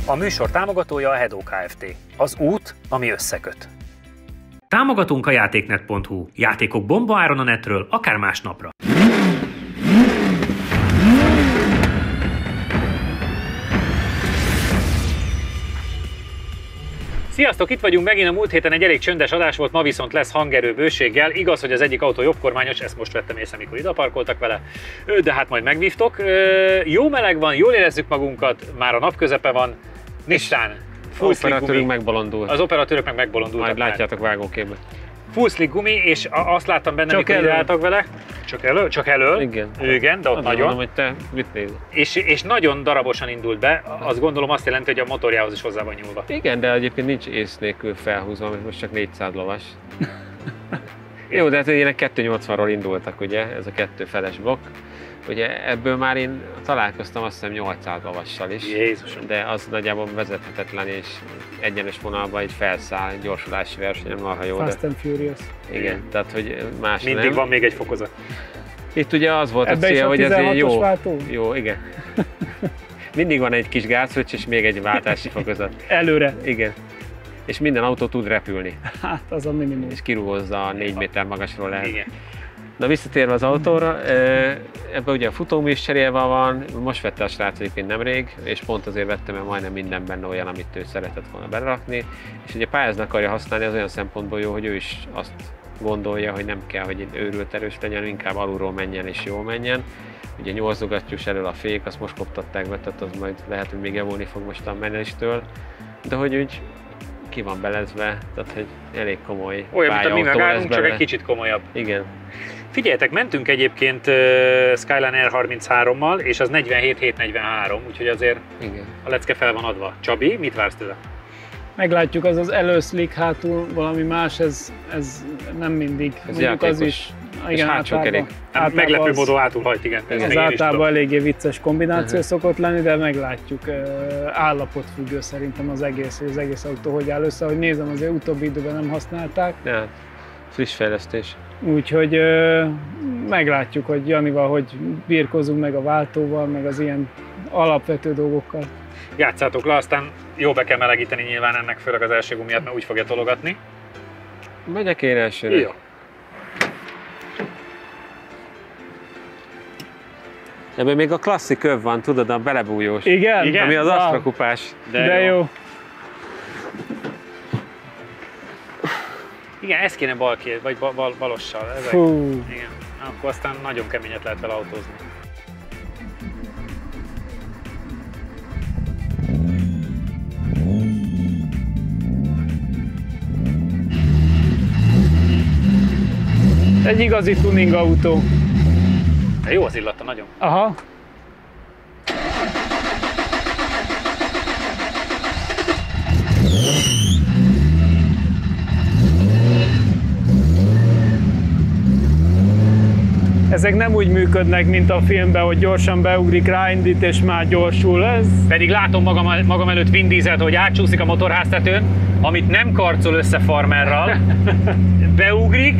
A műsor támogatója a Hedó Kft. Az út, ami összeköt. Támogatunk a játéknet.hu. Játékok bombaáron a netről, akár másnapra. Sziasztok, itt vagyunk megint, a múlt héten egy elég csöndes adás volt, ma viszont lesz hangerő bőséggel. Igaz, hogy az egyik autó jobbkormányos, ezt most vettem észre, amikor ide parkoltak vele, de hát majd megvívtok. Jó meleg van, jól érezzük magunkat, már a nap közepe van. Nissan, full operatőrünk megbolondult. Az operatőrök meg megbolondultak. Majd látjátok vágóképben. Full slick gumi, és azt láttam benne, csak mikor álltak vele. Csak elől? Igen, de ott nagyon. Mondom, hogy te mit nézel. És nagyon darabosan indult be, azt gondolom azt jelenti, hogy a motorjához is hozzá van nyúlva. Igen, de egyébként nincs ész nélkül felhúzva, mert most csak 400 lovas. Jó, de hát ilyenek 280-ról indultak, ugye, ez a kettő feles blokk. Ugye ebből már én találkoztam azt hiszem 800 lovassal is. Jézusom. De az nagyjából vezethetetlen és egyenes vonalban egy felszáll, egy gyorsulási versenyen marha jó. Fast and Furious. Igen, tehát hogy más mindig nem. Van még egy fokozat. Itt ugye az volt a cél, hogy ez jó. Váltó? Jó, igen. Mindig van egy kis gázszöcs és még egy váltási fokozat. Előre. Igen. És minden autó tud repülni. Hát az a minimum. És kirúgozza a 4 méter magasról lehet. Igen. Na visszatérve az autóra, ebben ugye a futómű is cserélve van, most vette a srác egyébként nemrég, és pont azért vettem, mert majdnem minden benne olyan, amit ő szeretett volna belerakni. És ugye pályázni akarja használni, az olyan szempontból jó, hogy ő is azt gondolja, hogy nem kell, hogy őrült erős legyen, inkább alulról menjen és jól menjen. Ugye 8 zugattyús elől a fék, azt most koptatták be, tehát az majd lehet, hogy még javulni fog most a meneléstől. De hogy úgy ki van belezve, tehát hogy elég komoly olyan, mint a mi megállunk, csak egy kicsit komolyabb. Igen. Figyeljetek, mentünk egyébként Skyline R33-mal, és az 47-743, úgyhogy azért igen. A lecke fel van adva. Csabi, mit vársz tőle? Meglátjuk, az az előszlik hátul, valami más, ez nem mindig. Ez játékos. Az is. Igen, hátsó kerék. Meglepő módon hátulhajt, igen. Ez általában eléggé vicces kombináció szokott lenni, de meglátjuk. Állapotfüggő szerintem az egész autó hogy áll össze. Ahogy nézem, azért utóbbi időben nem használták. Ja, friss fejlesztés. Úgyhogy meglátjuk, hogy Janival hogy birkozunk meg a váltóval, meg az ilyen alapvető dolgokkal. Játszátok le, aztán jó be kell melegíteni nyilván ennek, főleg az első gumiát, mert úgy fogja tologatni. Megyek én elsőre. Jó. Ebben még a klasszik öv van, tudod, a belebújós. Igen? Ami az asztrakupás. De jó. Igen, ez kéne balként, vagy balossal. Fú. Igen. Akkor aztán nagyon keményet lehet vele autózni. Egy igazi tuning autó. De jó az illata, nagyon. Aha. Ezek nem úgy működnek, mint a filmben, hogy gyorsan beugrik, ráindít és már gyorsul. Ez... Pedig látom magam előtt Vin Dieselt, hogy átcsúszik a motorháztetőn, amit nem karcol össze farmerral, beugrik,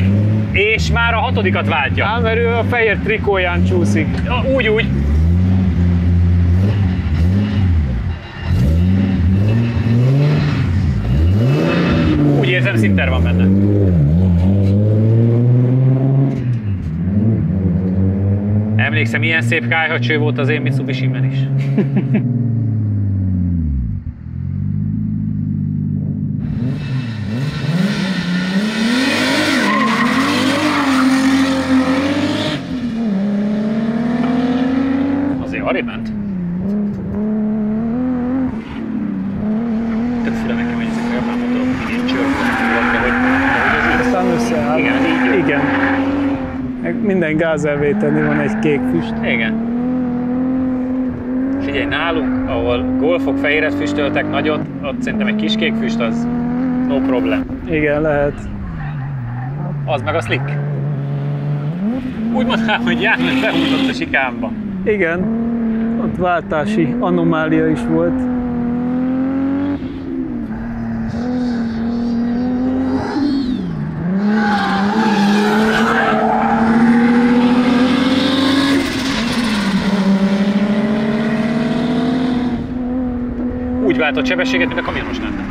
és már a 6-at váltja. Ám, mert ő a fehér trikóján csúszik. Úgy. Úgy érzem, szinter van benne. Emlékszem, ilyen szép kályhacső volt az én Mitsubishi-ben is. Azért arrébb ment. Tök fura nekem, hogy ezek a japán motorok mindig csörgőnek, de hogy Aztán összeáll. Igen, így jó. Igen. Minden gázelvételnél van egy kék füst. Igen. Figyelj, nálunk, ahol golfok fehéret füstöltek nagyot, ott szerintem egy kis kék füst az no problem. Igen, lehet. Az meg a slick. Úgy mondanám, hogy János behúzott a sikámba. Igen, ott váltási anomália is volt. Úgy váltott sebességet, mint a kamionos lenne.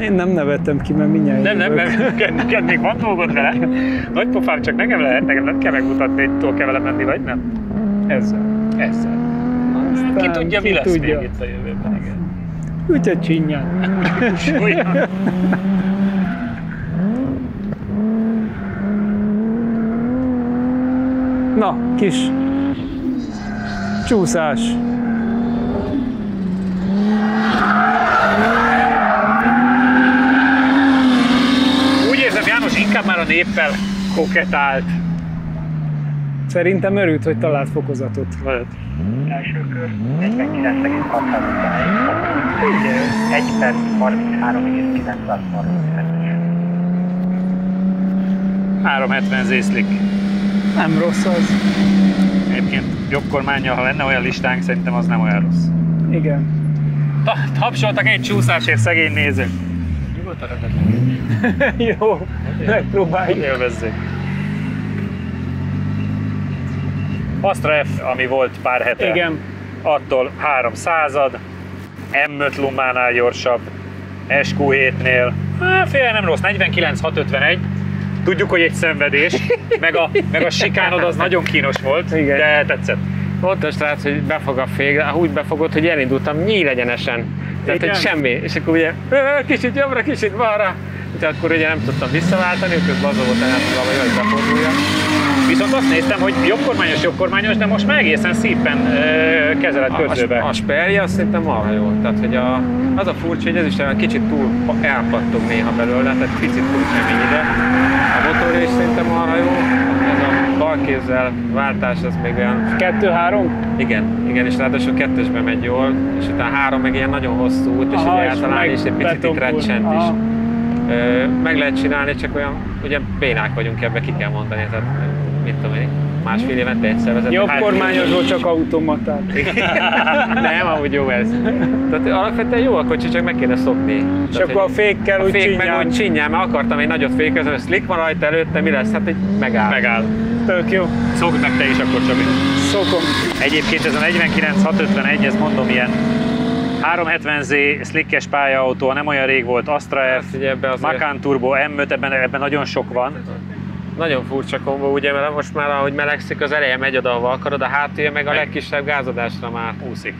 Én nem nevettem ki, mert mindjárt Nem, neked még van dolgod vele. Nagy pofám, csak nekem lehet, nekem nem kell megmutatni, hogy túl kell vele menni, vagy nem? Ezzel. Ki tudja, mi lesz még itt a jövőben, igen. Úgy csinyán. Na, kis csúszás. Úgy érzem, János inkább már a néppel koketált. Szerintem örült, hogy talált fokozatot. Első kör 49,621. 1 perc 33,932. 370 Z-Slick. Nem rossz az. Egyébként jobb kormánnyal, ha lenne olyan listánk, szerintem az nem olyan rossz. Igen. Tapsoltak egy csúszásért szegény nézők. Nyugodtan rendet. Jó, megpróbáljuk. Élvezzék. Astra F, ami volt pár hete. Igen. Attól 300-ad, M5 Lumánál gyorsabb, SQ7-nél, fél nem rossz, 49,651. Tudjuk, hogy egy szenvedés, meg a sikánod az nagyon kínos volt, igen. De tetszett. Ott a srác, hogy befog a fék, úgy befogott, hogy elindultam nyílegyenesen. Tehát egy semmi. És akkor ugye kicsit jobbra, kicsit balra. Tehát akkor ugye nem tudtam visszaváltani, közben azon volt elátszva, hogy befordulja. Viszont azt néztem, hogy jobb kormányos, de most már egészen szépen kezeled körzőbe. A sperje azt szerintem marha jó. Tehát, hogy az a furcsa, hogy ez is olyan kicsit túl elpattog néha belőle, tehát picit túl kemény ide. A motorja is szerintem marha jó. Ez a bal kézzel váltás, az még olyan... 2-3? Igen, és ráadásul 2-esben megy jól, és utána 3 meg ilyen nagyon hosszú út, és ugye általán is egy picit itt recsent is. Meg lehet csinálni, csak olyan, ugye bénák vagyunk ebbe, ki kell mondani, tehát mit tudom én, másfél évente egyszer vezetni. Jobb kormányozó, csak automatát. Nem, amúgy jó ez. Tehát alapvetően jó a kocsi, csak meg kéne szokni. És akkor a fékkel úgy csinyán. A fék meg úgy csinyán, mert akartam egy nagyot fékezni, hogy slick van rajta előtte, mi lesz? Hát így megáll. Tök jó. Szokd meg te is akkor, Csabi. Szokom. Egyébként ez a 49,651, ez mondom ilyen 370Z slickes pályautó, nem olyan rég volt, Astra F, Macan Turbo, M5, ebben nagyon sok van. Nagyon furcsa kombó, ugye, mert most már ahogy melegszik, az eleje megy oda, ahova akarod, a hátulja meg a legkisebb gázadásra már úszik.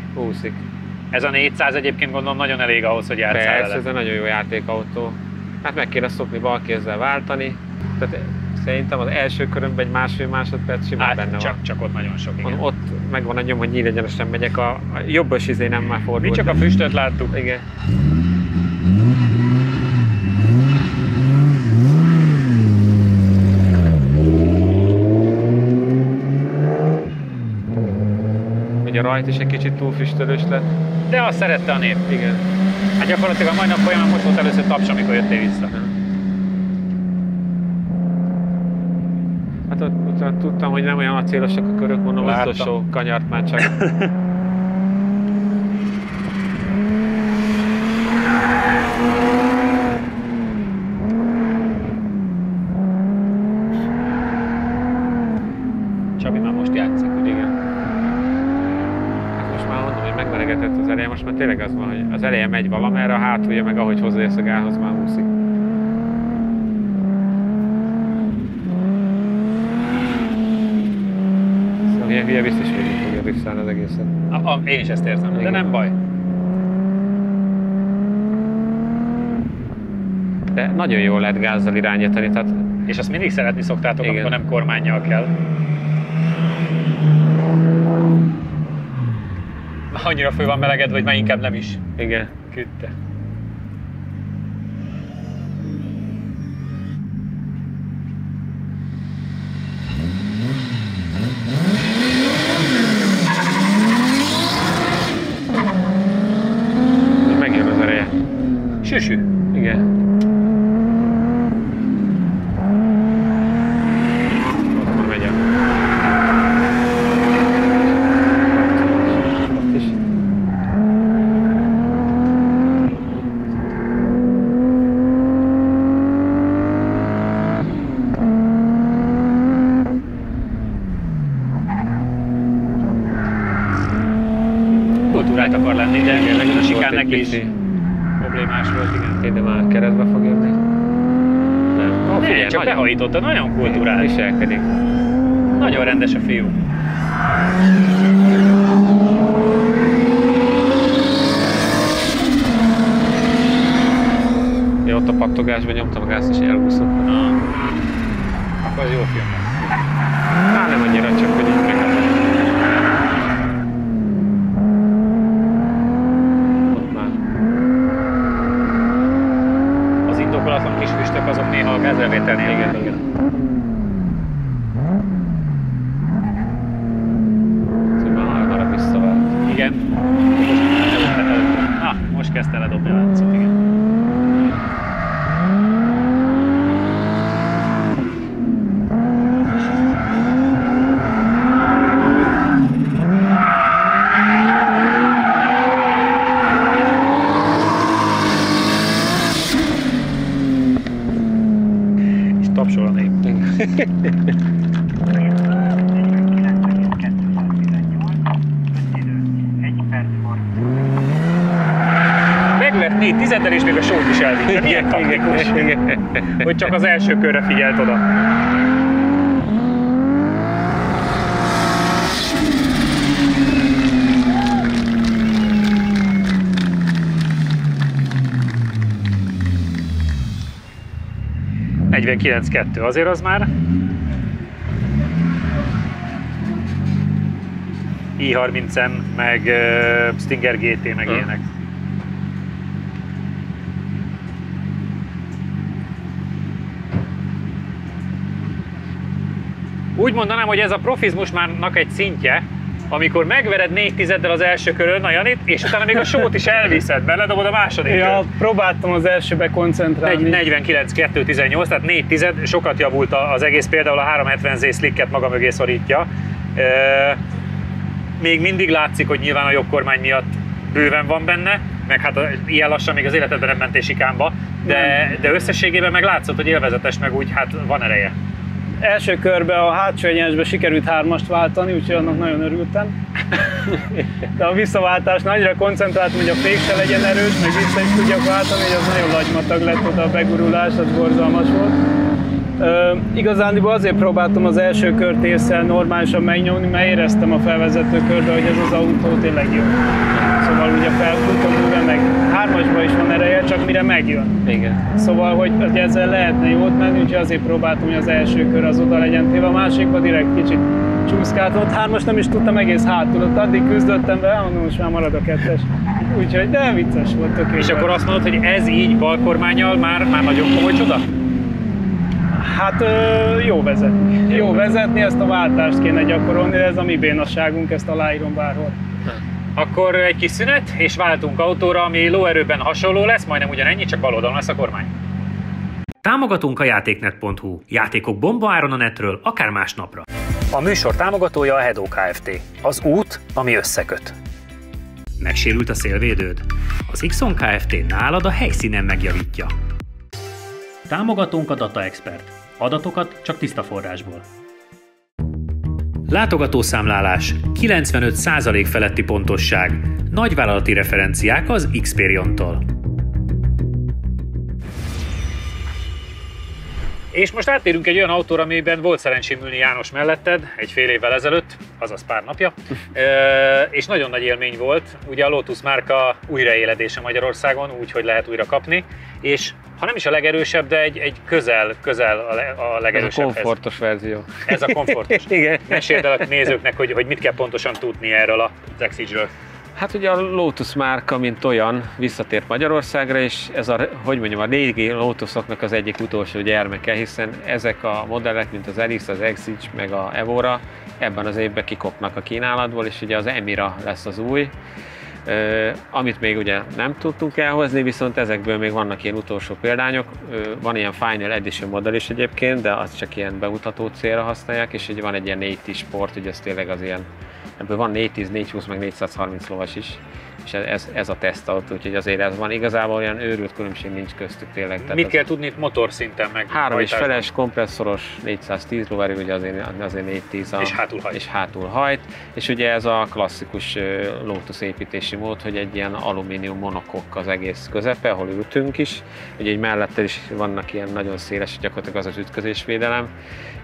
Ez a 400 egyébként gondolom nagyon elég ahhoz, hogy játsszál vele. Persze, ez egy nagyon jó játékautó. Hát meg kéne szokni bal kézzel váltani. Tehát szerintem az első körömben egy másfél másodperc simán benne van. Csak ott nagyon sok, igen. Ott megvan a nyom, hogy nyílegyenesen megyek, a jobbos izé nem már fordult. Mi csak a füstöt láttuk. Igen. Ugye rajt is egy kicsit túl füstölős lett. De azt szerette a nép. Igen. Hát gyakorlatilag a mai nap folyamán most volt először taps, amikor jöttél vissza. Hát ott tudtam, hogy nem olyan acélosak a körök, mondom, utolsó kanyart már csak. Csabi már most játszik, igen. Hát most már mondom, hogy megmeregetett az eleje, most már tényleg az van, hogy az eleje megy valamerre, a hátulja meg ahogy hozzáérsz a gálhoz már úszik. Ilyen hülye biztos végig fogja visszálni az egészet. Én is ezt érzem, igen. De nem baj. De nagyon jól lehet gázzal irányítani, tehát... És azt mindig szeretni szoktátok, igen. amikor nem kormánnyal kell. Annyira fő van melegedve, vagy már inkább nem is. Igen. Küldte. Megjön az ereje. Süsű. Igen. Akkor megy el. Ott is. kultúrát akar lenni, de Igen, a volt sikán egy neki is pici. problémás volt, igen. Ide már keresztbe fog jönni. Nem. Ó, Ne, csak behajította, nagyon kultúrális. Viselkedik. Nagyon rendes a fiú. Én ott a pattogásban nyomtam a gázt és elúszott. Akkor az jó film lesz. Á, nem annyira, csak hogy így meglepett. Ott már. Az indokolatlan kis füstök azok néha a gázelvételnél. Igen. Szóval már hamarabb visszavált. Igen. Most kezdte ledobni a láncot, igen. És tapsol a nép. Megvert 4 tizeddel és még a sót is elvitte. Milyen taktikus, hogy csak az első körre figyelt oda. ...49-2, azért az már... i30M, meg Stinger GT, meg ilyenek. Úgy mondanám, hogy ez a profizmusnak egy szintje, amikor megvered 4 tizeddel az első körön a Janit, és utána még a sót is elviszed, mert ledobod a második Ja, próbáltam az elsőbe koncentrálni. 49-2-18, tehát 4 tized, sokat javult az egész, például a 370Z slicket maga mögé szorítja. Még mindig látszik, hogy nyilván a jobb kormány miatt bőven van benne, meg hát ilyen lassan még az életedben nem mentél sikámba, de összességében meg látszott, hogy élvezetes, meg úgy hát van ereje. Első körben a hátsó egyenesbe sikerült 3-ast váltani, úgyhogy annak nagyon örültem. De a visszaváltás nagyra koncentráltam, hogy a fék se legyen erős, meg vissza is tudjak váltani, hogy az nagyon lagymatag lett oda a begurulás, az borzalmas volt. Igazándiból azért próbáltam az első kört észre normálisan megnyomni, mert éreztem a felvezető körbe, hogy ez az autó tényleg jó. Szóval ugye a felfutóműve meg 3-asban is van ereje, csak mire megjön. Igen. Szóval, hogy ezzel lehetne jót menni, úgyhogy azért próbáltam, hogy az első kör az oda legyen téve, a másikban direkt kicsit csúszkáltam. Ott 3-as nem is tudtam egész hátul, ott addig küzdöttem be, mondom, most már marad a 2-es. Úgyhogy, de vicces volt, tökéletes. És akkor azt mondod, hogy ez így balkormánnyal már nagyon komoly csoda? Hát jó vezetni. Jó vezetni, ezt a váltást kéne gyakorolni, de ez a mi bénasságunk, ezt aláírom bárhol. Akkor egy kis szünet, és váltunk autóra, ami lóerőben hasonló lesz, majdnem ugyanennyi, csak bal oldalon lesz a kormány. Támogatunk a játéknet.hu. Játékok bombaáron a netről, akár másnapra. A műsor támogatója a Hedó Kft. Az út, ami összeköt. Megsérült a szélvédőd? Az Xon Kft. Nálad a helyszínen megjavítja. Támogatónk a Data Expert. Adatokat csak tiszta forrásból. Látogatószámlálás, 95% feletti pontosság, nagyvállalati referenciák az Xperion-tól. És most áttérünk egy olyan autóra, amiben volt szerencsém ülni János melletted egy fél évvel ezelőtt, azaz pár napja, és nagyon nagy élmény volt. Ugye a Lotus márka újraéledése Magyarországon, úgyhogy lehet újra kapni, és ha nem is a legerősebb, de egy közel a legerősebbhez. Ez a komfortos verzió. Ez a komfortos. Igen. Meséld el a nézőknek, hogy mit kell pontosan tudni erről az Exige-ről. Hát ugye a Lotus márka, mint olyan, visszatért Magyarországra, és ez a régi Lotusoknak az egyik utolsó gyermeke, hiszen ezek a modellek, mint az Elix, az Exige, meg a Evora ebben az évben kikopnak a kínálatból, és ugye az Emira lesz az új, amit még ugye nem tudtunk elhozni, viszont ezekből még vannak ilyen utolsó példányok. Van ilyen Final Edition modell is egyébként, de az csak ilyen bemutató célra használják, és ugye van egy ilyen 4 Sport, ugye ez tényleg az ilyen ebből van 410, 420, meg 430 lovas is, és ez a tesztautó, úgyhogy azért ez van. Igazából olyan őrült különbség nincs köztük tényleg. Mit kell tudni motorszinten meg? 3,5-es kompresszoros 410 lóerő, ugye azért 410 és hátul hajt, és ugye ez a klasszikus Lotus építési mód, hogy egy ilyen alumínium monokok az egész közepe, ahol ültünk is, ugye egy mellette is vannak ilyen nagyon széles, gyakorlatilag az ütközésvédelem,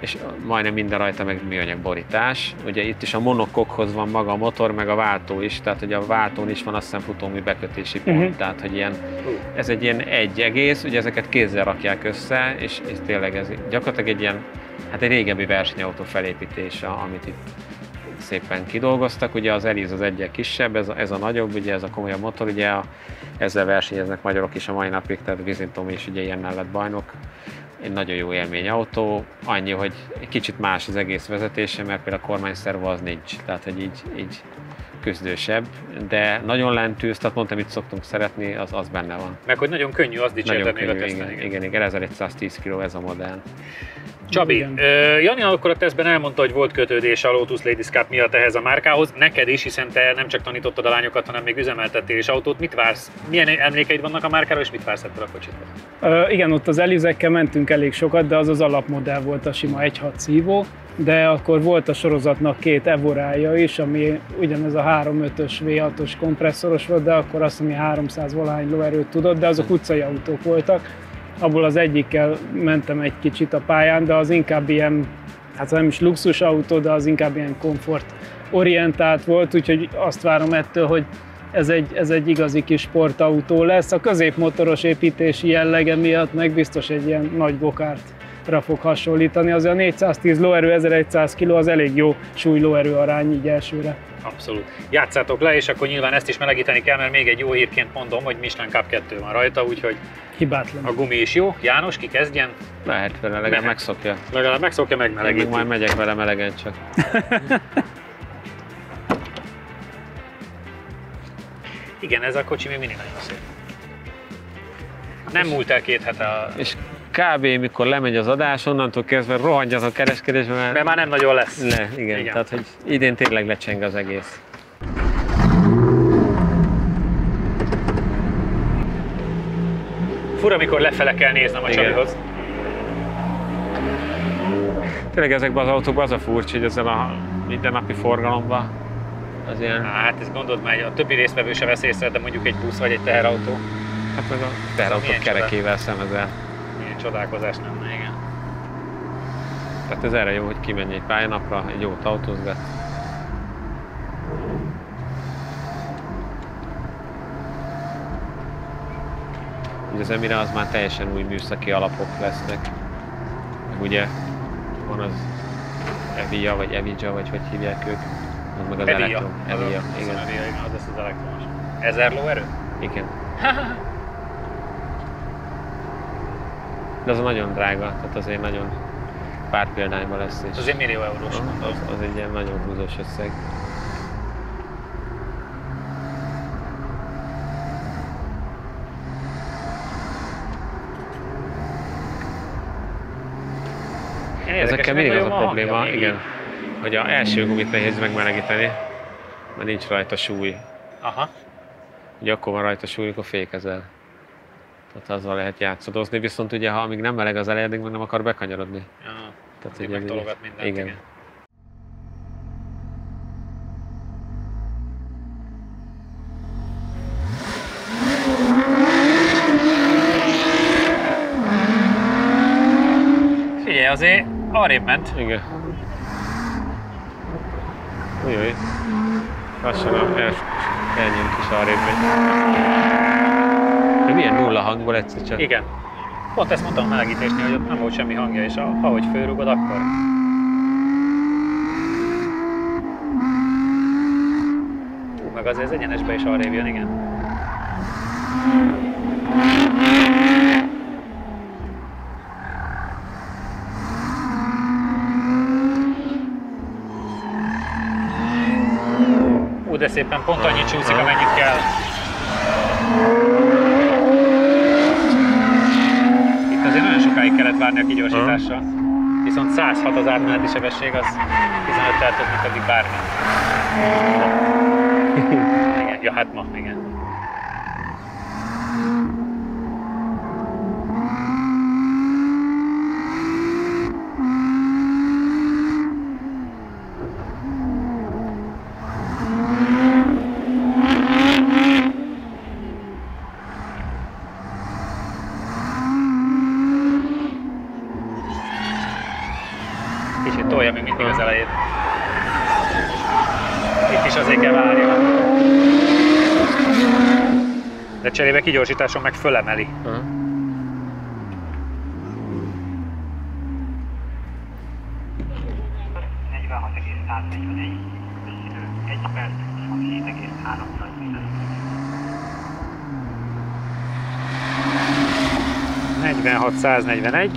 és majdnem minden rajta meg műanyag borítás. Ugye itt is a monokokhoz van maga a motor, meg a váltó is, tehát ugye a váltón is van azt hiszem futómű bekötési pont, tehát hogy ilyen, ez egy ilyen egy egész, ugye ezeket kézzel rakják össze, és tényleg ez gyakorlatilag egy ilyen, hát egy régebbi versenyautó felépítése, amit itt szépen kidolgoztak. Ugye az Elise az egyel kisebb, ez a nagyobb, ugye ez a komolyabb motor, ugye ezzel versenyeznek magyarok is a mai napig, tehát Vizintom is ugye ilyennel lett bajnok. Egy nagyon jó élményautó, annyi, hogy egy kicsit más az egész vezetése, mert például a kormányszervo az nincs, tehát hogy így küzdősebb, de nagyon lentűz, tehát mondtam, itt szoktunk szeretni, az benne van. Meg hogy nagyon könnyű, az dicsérte még a teszten. Igen, 1110 kg ez a modell. Csabi, Jani akkor a tesztben elmondta, hogy volt kötődés a Lotus Ladies Cup miatt ehhez a márkához, neked is, hiszen te nem csak tanítottad a lányokat, hanem még üzemeltettél is autót. Mit vársz? Milyen emlékeid vannak a márkáról, és mit vársz ebből a kocsitból? Igen, ott az Elise-ekkel mentünk elég sokat, de az alapmodell volt a sima 1.6 szívó, de akkor volt a sorozatnak 2 Evorája is, ami ugyanez a 3.5-ös V6-os kompresszoros volt, de akkor azt mondja 300 valahány lóerőt tudott, de azok utcai autók voltak. Abból az egyikkel mentem egy kicsit a pályán, de az inkább ilyen, hát nem is luxus autó, de az inkább ilyen komfort orientált volt, úgyhogy azt várom ettől, hogy ez egy igazi kis sportautó lesz. A középmotoros építési jellege miatt meg biztos egy ilyen nagy gokártra fog hasonlítani. Azért a 410 lóerő, 1100 kg az elég jó súly-lóerő arány így elsőre. Abszolút. Játszátok le, és akkor nyilván ezt is melegíteni kell, mert még egy jó hírként mondom, hogy Michelin Cup 2 van rajta, úgyhogy hibátlan. A gumi is jó. János, ki kezdjen? Lehet vele, legalább megszokja. Legalább megszokja, megmelegíti. Majd megyek vele melegen csak. Igen, ez a kocsi még mindig nagyon szép. Nem múlt el 2 hete És kb. Mikor lemegy az adás, onnantól kezdve rohanj a kereskedésbe, mert már nem nagyon lesz. Igen, tehát hogy idén tényleg lecseng az egész. Fura, amikor lefele kell néznem a Csabihoz. Tényleg ezekben az autókban az a furcsa, hogy ezzel a mindennapi forgalomban az ilyen... Hát ezt gondold már, a többi résztvevő se vesz észre, de mondjuk egy busz vagy egy teherautó. Hát meg a teherautó kerekével szemezel. Milyen csodálkozás lenne, igen. Tehát ez erre jó, hogy kimenj egy pályanapra, egy jót autózgat. Ugye az Emira az már teljesen új műszaki alapok lesznek. Ugye van az Evija, vagy Evija, vagy hogy hívják ők. Az meg az Evija, igen. Az lesz az elektromos. 1000 lóerő? Igen. De az nagyon drága, tehát azért nagyon pár példányban lesz. És azért millió eurós. Az egy ilyen nagyon húzós összeg. Ezekkel mindig az a probléma, igen, hogy az első gumit nehéz megmelegíteni, mert nincs rajta súly. Aha. Ugye akkor van rajta súly, akkor fékezel. Tehát azzal lehet játszadozni, viszont ugye ha amíg nem meleg az elején, meg nem akar bekanyarodni. Ja, tehát így megtologat mindent, igen. Figyelj, azért arrébb ment. Igen. Ujjaj. Lassan elnyünk is arrébb megy. De milyen nulla hangból egyszer csak? Igen. Pont ezt mondtam a melegítésnél, hogy ott nem volt semmi hangja, és ahogy fölrúgod, akkor... Meg azért az egyenesbe is arrébb jön, igen. De szépen pont annyit csúszik, amennyit kell. Itt azért nagyon sokáig kellett várni a kigyorsításra. Viszont 106 az átmeneti sebesség, az 15-tel több, mint eddig bármi. Igen, ja, hát ma, igen. Kicsit tolja még mindig az elejét. Itt is azért kell várja. De cserébe kigyorsításon meg fölemeli. Aha. Aha. 46-141.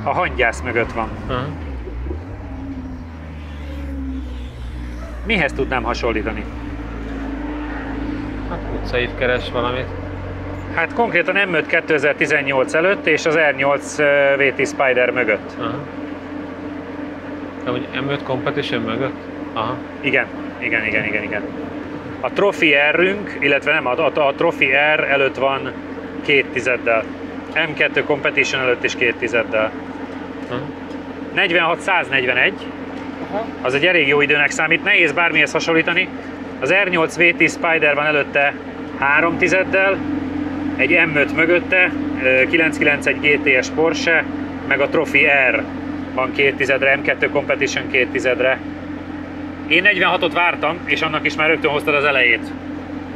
A hangyász mögött van. Aha. Mihez tudnám hasonlítani? Hát utcait keres valamit. Hát konkrétan M5 2018 előtt és az R8 VT Spider mögött. Aha. De úgy M5 Competition mögött? Aha. Igen. A Trophy R-ünk, illetve nem, a Trophy R előtt van 2 tizeddel. M2 Competition előtt is 2 tizeddel. 46-141. Az egy elég jó időnek számít, nehéz bármihez hasonlítani. Az R8 VT Spider van előtte 3 tizeddel, egy M5 mögötte, 991 GTS Porsche, meg a Trophy R van 2 tizedre, M2 Competition 2 tizedre. Én 46-ot vártam, és annak is már rögtön hoztad az elejét.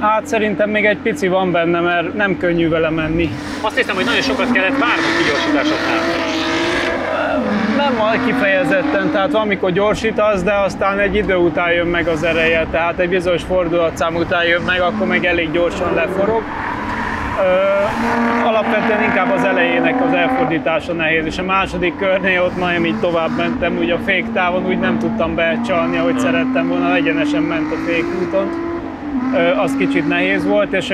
Hát szerintem még egy pici van benne, mert nem könnyű vele menni. Azt hiszem, hogy nagyon sokat kellett várnod kigyorsításoknál. Nem kifejezetten, tehát valamikor gyorsítasz, de aztán egy idő után jön meg az ereje, tehát egy bizonyos fordulatszám után jön meg, akkor meg elég gyorsan leforog. Alapvetően inkább az elejének az elfordítása nehéz, és a második körnél ott majdnem így tovább mentem, úgy a féktávon úgy nem tudtam becsalni, ahogy szerettem volna, egyenesen ment a fékúton. Az kicsit nehéz volt, és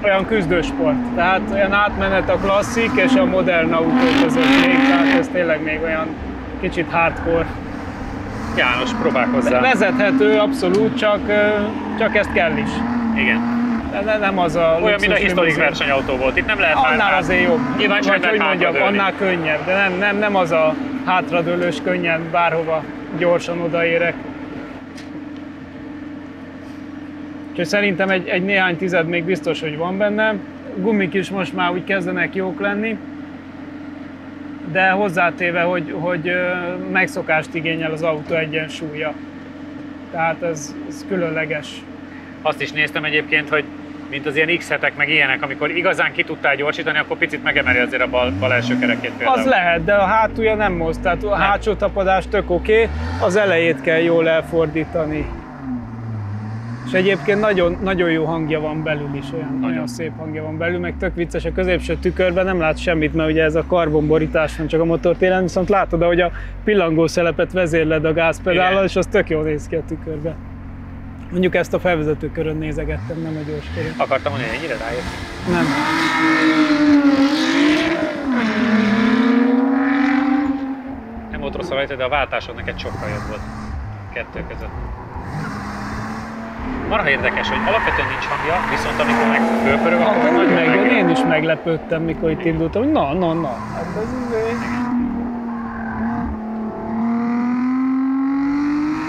olyan küzdősport. Tehát olyan átmenet a klasszik és a modern autó között még, tehát ez tényleg még olyan kicsit hardcore. János, próbálkozzál. Vezethető, abszolút, csak ezt kell is. Igen. Nem az a olyan, mint a historik versenyautó volt. Itt nem lehet annál azért jobb. Nyilván csak vagy, hogy mondjam, annál könnyebb, de nem az a hátradőlős, könnyen bárhova gyorsan odaérek. Úgyhogy szerintem egy néhány tized még biztos, hogy van benne. Gumik is most már úgy kezdenek jók lenni, de hozzátéve, hogy megszokást igényel az autó egyensúlya. Tehát ez különleges. Azt is néztem egyébként, hogy mint az ilyen X-hetek meg ilyenek, amikor igazán ki tudtál gyorsítani, akkor picit megemeli azért a bal első kerekét például. Az lehet, de a hátulja nem mozd, tehát a hátsó tapadás tök oké, az elejét kell jól elfordítani. És egyébként nagyon jó hangja van belül is, olyan szép hangja van belül, meg tök vicces, a középső tükörben nem látsz semmit, mert ugye ez a karbonborítás van csak a motortélen, viszont látod, ahogy a pillangószelepet vezérled a gázpedállal, és az tök jól néz ki a tükörbe. Mondjuk ezt a felvezető körön nézegettem, nem a gyors körön. Akartam mondani, ennyire rájött? Nem. Nem volt rossz a rajta, de a váltásod neked sokkal jobb volt a kettő között. Marha érdekes, hogy alapvetően nincs hangja, viszont amikor meg fölpörög, akkor nagyon megjön. Én is meglepődtem, mikor itt indultam, hogy na. Hát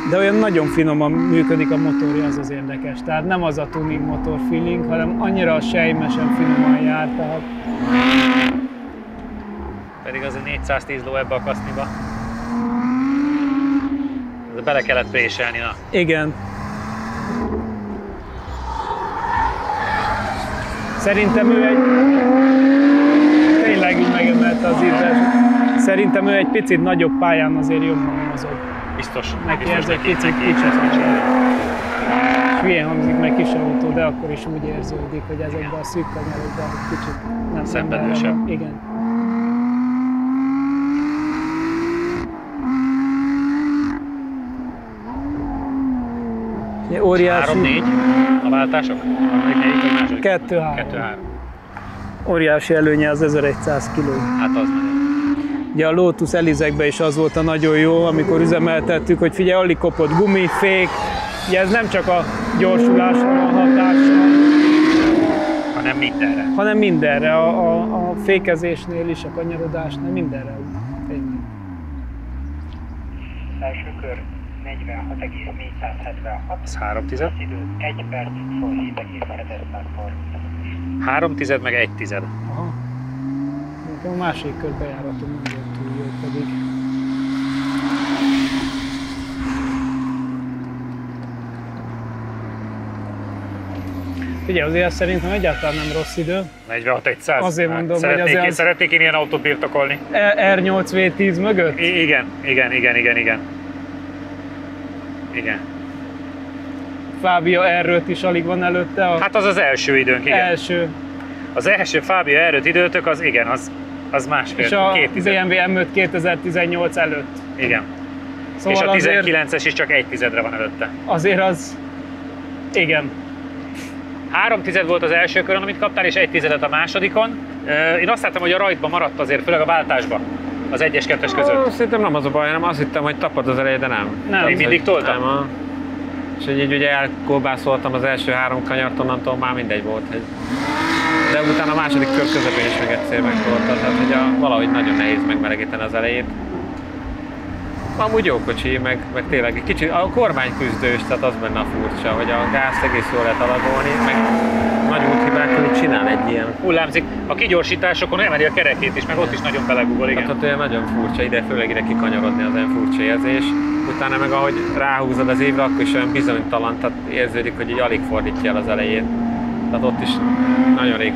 de olyan nagyon finoman működik a motorja, az érdekes. Tehát nem az a tuning motor feeling, hanem annyira sejmesen finoman jár. Tehát... Pedig azért 410 ló ebbe a kaszniba. Bele kellett préselni, na. Igen. Szerintem ő tényleg így megemelte az ízlás. Szerintem ő egy picit nagyobb pályán azért jobban mozog. Biztos. Neki ez egy picit kicsit. Hülyén hangzik meg kis autó, de akkor is úgy érződik, hogy ezekben a szűk kanyarokban egy kicsit nem szenvedősebb. Igen. Óriási... 3-4 a váltások? A 2-3. Óriási előnye az 1100 kg. Hát az nagyon. Ugye a Lotus Elizekben is az volt a nagyon jó, amikor üzemeltettük, hogy figyelj, alig kopott gumi, fék, Ugye ez nem csak a gyorsulásra van hatással, hanem mindenre. hanem mindenre, a fékezésnél is, a kanyarodásnál, mindenre. Tényleg. Első kör 46,476. Ez 3/10. Idő 1 perc, 27,730. 3/10 meg 1/10. Aha. Nekem a második kör bejáratom nem volt túl jó pedig. Figyelj, azért szerintem egyáltalán nem rossz idő. 46,100. Azért mondom, hogy azért az- Szeretnék én ilyen autót birtokolni. R8 V10 mögött? Igen. Igen. Fabia R5 is alig van előtte. A Hát az az első időnk, igen. első. Az első Fabia R5 időtök, az igen, az másfél, És a 2/10. BMW M5 2018 előtt. Igen. Szóval És a azért, 19-es is csak 1/10-re van előtte. azért az... Igen. 3/10 volt az első körön, amit kaptál, és 1/10 a másodikon. Én azt láttam, hogy a rajtban maradt azért, főleg a váltásba, az 1-es-2-es között. Szerintem nem az a baj, hanem azt hittem, hogy tapad az elején, de nem. Nem. Én mindig toltam. Nem, és így ugye elkolbászoltam az első 3 kanyart, onnantól már mindegy volt. De utána a második kör közepén is meg egyszer megtoltam, tehát hogy valahogy nagyon nehéz megmelegíteni az elejét. Amúgy jó kocsi, meg tényleg egy kicsit, a kormány küzdős, tehát az benne a furcsa, hogy a gázt egész jól lehet alagolni, meg nagy úthibákkal így csinál egy ilyen. Hullámzik. A kigyorsításokon emeli a kerekét is, meg ott is nagyon belegugol, igen. Tehát olyan nagyon furcsa ide, főleg ide kikanyarodni az olyan furcsa érzés. Utána meg ahogy ráhúzod az évre, akkor is olyan bizonytalan, tehát érződik, hogy így alig fordítja el az elején. Tehát ott is nagyon rég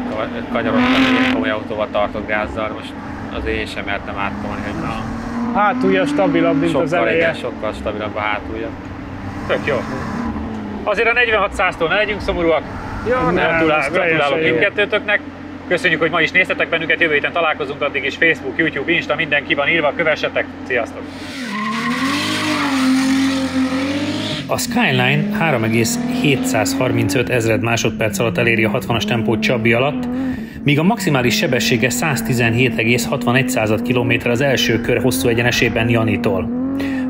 kanyarodtam, hogy ilyen komoly autóval tartott gázzal, most azért én sem mertem áttolni, hogy most Hátulja stabilabb, mint az sokkal, eleje. igen, sokkal stabilabb a hátulja. Tök jó. Azért a 46-100-tól ne legyünk szomorúak. Ja, Gratulálok teljesen jó. mindkettőtöknek. Köszönjük, hogy ma is néztetek bennünket, jövő héten találkozunk, addig is Facebook, YouTube, Insta, minden ki van írva, kövessetek. Sziasztok! A Skyline 3,735 ezred másodperc alatt eléri a 60-as tempót Csabi alatt, míg a maximális sebessége 117,61 km az első kör hosszú egyenesében Janitól.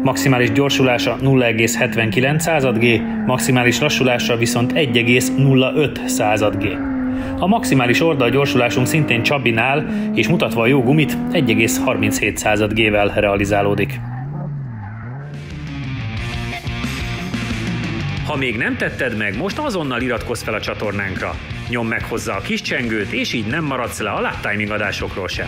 Maximális gyorsulása 0,79 G, maximális lassulása viszont 1,05 G. A maximális oldalgyorsulásunk szintén Csabinál, és mutatva a jó gumit, 1,37 G-vel realizálódik. Ha még nem tetted meg, most azonnal iratkozz fel a csatornánkra. Nyomd meg hozzá a kis csengőt, és így nem maradsz le a Lap Timing adásokról sem.